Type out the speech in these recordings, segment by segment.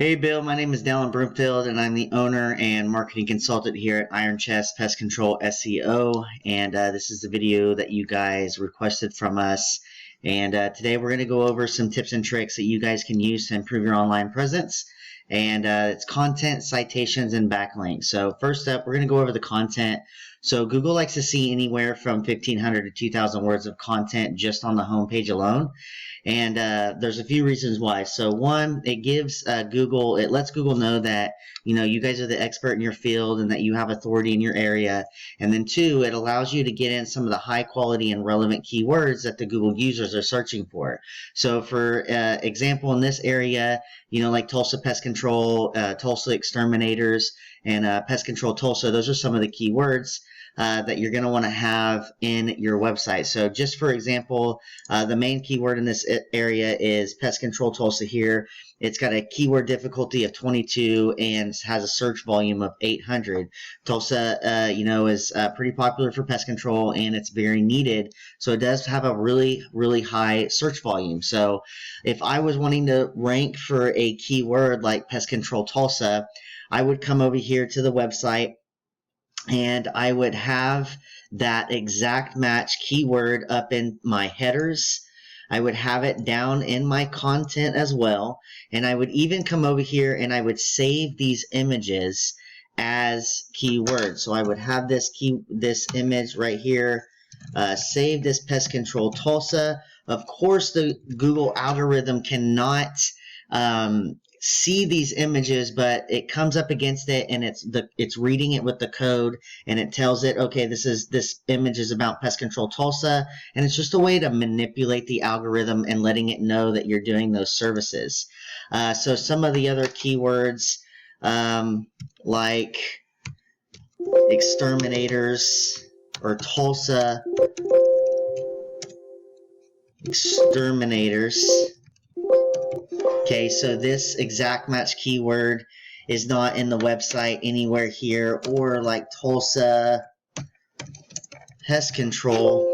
Hey Bill, my name is Dallin Broomfield and I'm the owner and marketing consultant here at Iron Chest Pest Control SEO, and this is the video that you guys requested from us. And today we're going to go over some tips and tricks that you guys can use to improve your online presence, and it's content, citations, and backlinks. So first up, we're going to go over the content. So Google likes to see anywhere from 1,500 to 2,000 words of content just on the homepage alone. And there's a few reasons why. So one, it gives Google, it lets Google know that, you know, you guys are the expert in your field and that you have authority in your area. And then two, it allows you to get in some of the high quality and relevant keywords that the Google users are searching for. So for example, in this area, you know, like Tulsa Pest Control, Tulsa Exterminators, and Pest Control Tulsa, those are some of the keywords that you're going to want to have in your website. So just for example, the main keyword in this area is Pest Control Tulsa here. It's got a keyword difficulty of 22 and has a search volume of 800. Tulsa, you know, is pretty popular for pest control and it's very needed. So it does have a really, really high search volume. So if I was wanting to rank for a keyword like Pest Control Tulsa, I would come over here to the website and I would have that exact match keyword up in my headers. I would have it down in my content as well. And I would even come over here and I would save these images as keywords. So I would have this image right here, save this Pest Control Tulsa. Of course, the Google algorithm cannot see these images, but it comes up against it and it's reading it with the code and it tells it, okay, this image is about Pest Control Tulsa, and it's just a way to manipulate the algorithm and letting it know that you're doing those services. So some of the other keywords like Exterminators or Tulsa Exterminators. Okay, so this exact match keyword is not in the website anywhere here, or like Tulsa Pest Control.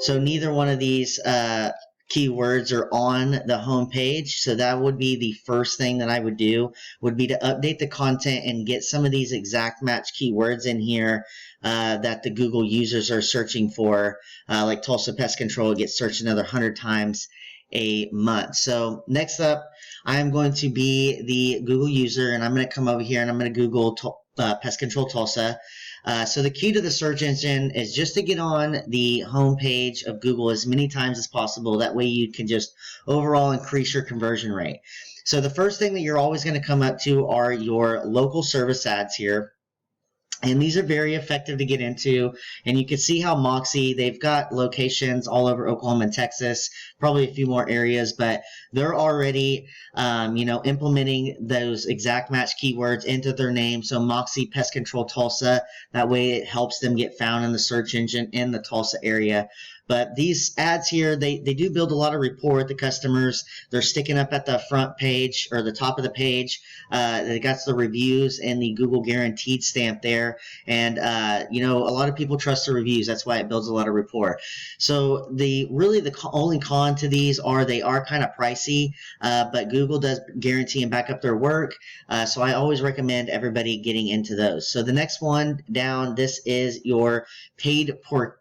So neither one of these keywords are on the home page. So that would be the first thing that I would do, would be to update the content and get some of these exact match keywords in here that the Google users are searching for. Like Tulsa Pest Control gets searched another 100 times a month. So next up, I'm going to be the Google user, and I'm going to come over here and I'm going to Google Pest Control Tulsa. So the key to the search engine is just to get on the home page of Google as many times as possible. That way you can just overall increase your conversion rate. So the first thing that you're always going to come up to are your local service ads here. And these are very effective to get into. And you can see how Moxie, they've got locations all over Oklahoma and Texas, probably a few more areas, but they're already, you know, implementing those exact match keywords into their name. So Moxie Pest Control Tulsa, that way it helps them get found in the search engine in the Tulsa area. But these ads here, they do build a lot of rapport with the customers. They're sticking up at the front page or the top of the page. They got the reviews and the Google guaranteed stamp there. And, you know, a lot of people trust the reviews. That's why it builds a lot of rapport. So the only con to these are they are kind of pricey, but Google does guarantee and back up their work. So I always recommend everybody getting into those. So the next one down, this is your paid per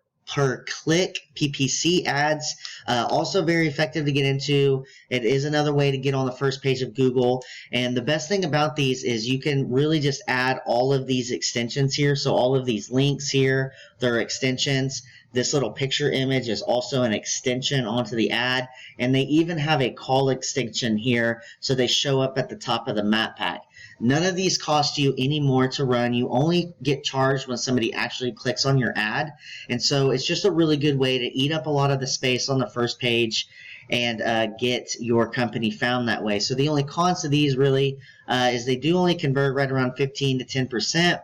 click PPC ads, also very effective to get into. It is another way to get on the first page of Google, and the best thing about these is you can really just add all of these extensions here. So all of these links here, they're extensions. This little picture image is also an extension onto the ad, and they even have a call extension here, so they show up at the top of the map pack. None of these cost you any more to run. You only get charged when somebody actually clicks on your ad. And so it's just a really good way to eat up a lot of the space on the first page and get your company found that way. So the only cons to these really is they do only convert right around 15 to 10%.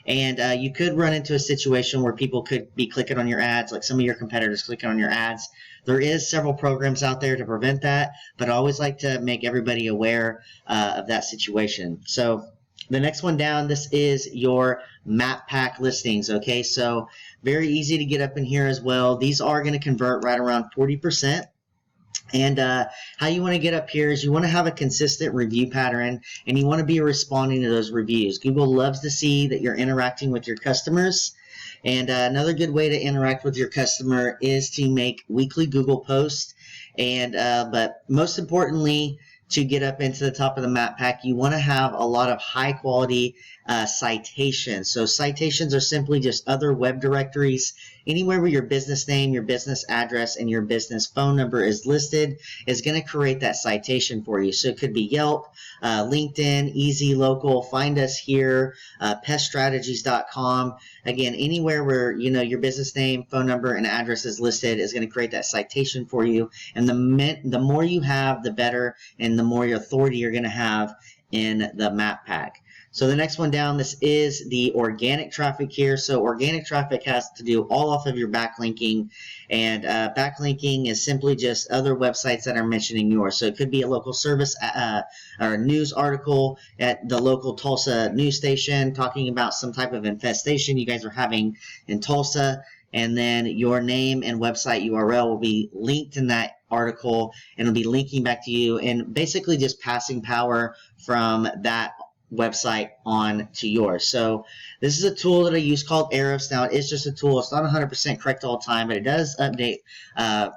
And you could run into a situation where people could be clicking on your ads, like some of your competitors clicking on your ads. There is several programs out there to prevent that, but I always like to make everybody aware of that situation. So the next one down, this is your map pack listings. Okay, so very easy to get up in here as well. These are going to convert right around 40%. And how you want to get up here is you want to have a consistent review pattern, and you want to be responding to those reviews. Google loves to see that you're interacting with your customers. And another good way to interact with your customer is to make weekly Google posts. And but most importantly, to get up into the top of the map pack, you want to have a lot of high quality citations. So citations are simply just other web directories. Anywhere where your business name, your business address, and your business phone number is listed is going to create that citation for you. So it could be Yelp, LinkedIn, Easy Local, Find Us Here, peststrategies.com. Again, anywhere where your business name, phone number, and address is listed is going to create that citation for you. And the more you have, the better, and the more authority you're going to have in the map pack. So the next one down, this is the organic traffic here. So organic traffic has to do all off of your backlinking, and backlinking is simply just other websites that are mentioning yours. So it could be a local service or a news article at the local Tulsa news station talking about some type of infestation you guys are having in Tulsa, and then your name and website URL will be linked in that article, and it'll be linking back to you and basically just passing power from that website on to yours. So this is a tool that I use called Ahrefs. Now it is just a tool. It's not 100% correct all the time, but it does update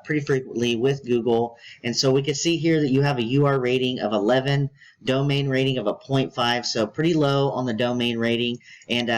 pretty frequently with Google. And so we can see here that you have a UR rating of 11, domain rating of a 0.5, so pretty low on the domain rating. And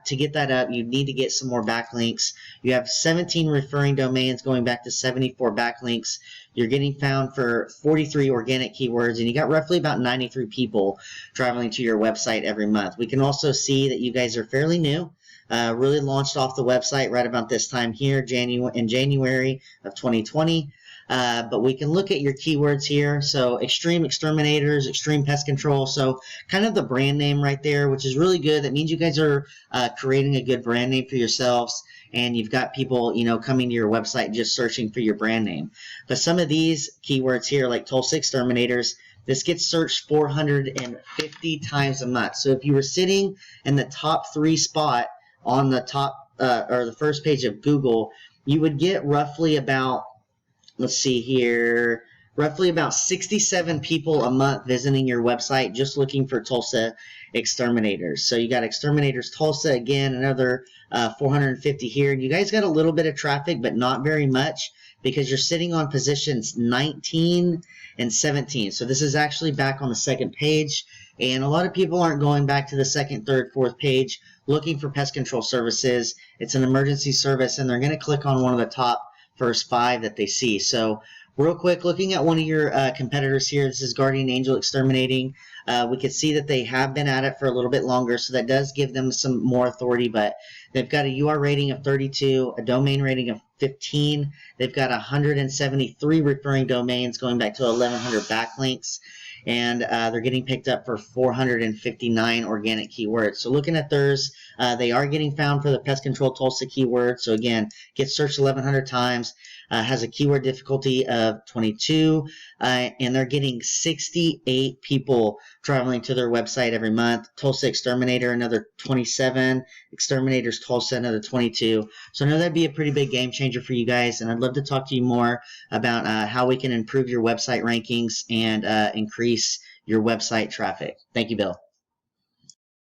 to get that up, you need to get some more backlinks. You have 17 referring domains going back to 74 backlinks. You're getting found for 43 organic keywords, and you got roughly about 93 people traveling to your website every month. We can also see that you guys are fairly new. Really launched off the website right about this time here, in January of 2020. But we can look at your keywords here. So Xtreme Exterminators, Extreme Pest Control. So kind of the brand name right there, which is really good. That means you guys are creating a good brand name for yourselves, and you've got people, coming to your website just searching for your brand name. But some of these keywords here, like Tulsa Exterminators, this gets searched 450 times a month. So if you were sitting in the top 3 spot on the top or the first page of Google, you would get roughly about, let's see here, roughly about 67 people a month visiting your website just looking for Tulsa Exterminators. So you got Exterminators Tulsa, again, another 450 here. You guys got a little bit of traffic, but not very much, because you're sitting on positions 19 and 17. So this is actually back on the second page, and a lot of people aren't going back to the second, third, fourth page looking for pest control services. It's an emergency service, and they're going to click on one of the top first 5 that they see. So real quick, looking at one of your competitors here, this is Guardian Angel Exterminating. We can see that they have been at it for a little bit longer, so that does give them some more authority, but they've got a UR rating of 32, a domain rating of 15. They've got 173 referring domains going back to 1,100 backlinks, and they're getting picked up for 459 organic keywords. So looking at theirs, they are getting found for the Pest Control Tulsa keyword. So again, gets searched 1,100 times, has a keyword difficulty of 22, and they're getting 68 people traveling to their website every month. Tulsa Exterminator, another 27. Exterminators Tulsa, another 22. So I know that'd be a pretty big game changer for you guys, and I'd love to talk to you more about how we can improve your website rankings and increase your website traffic. Thank you, Bill.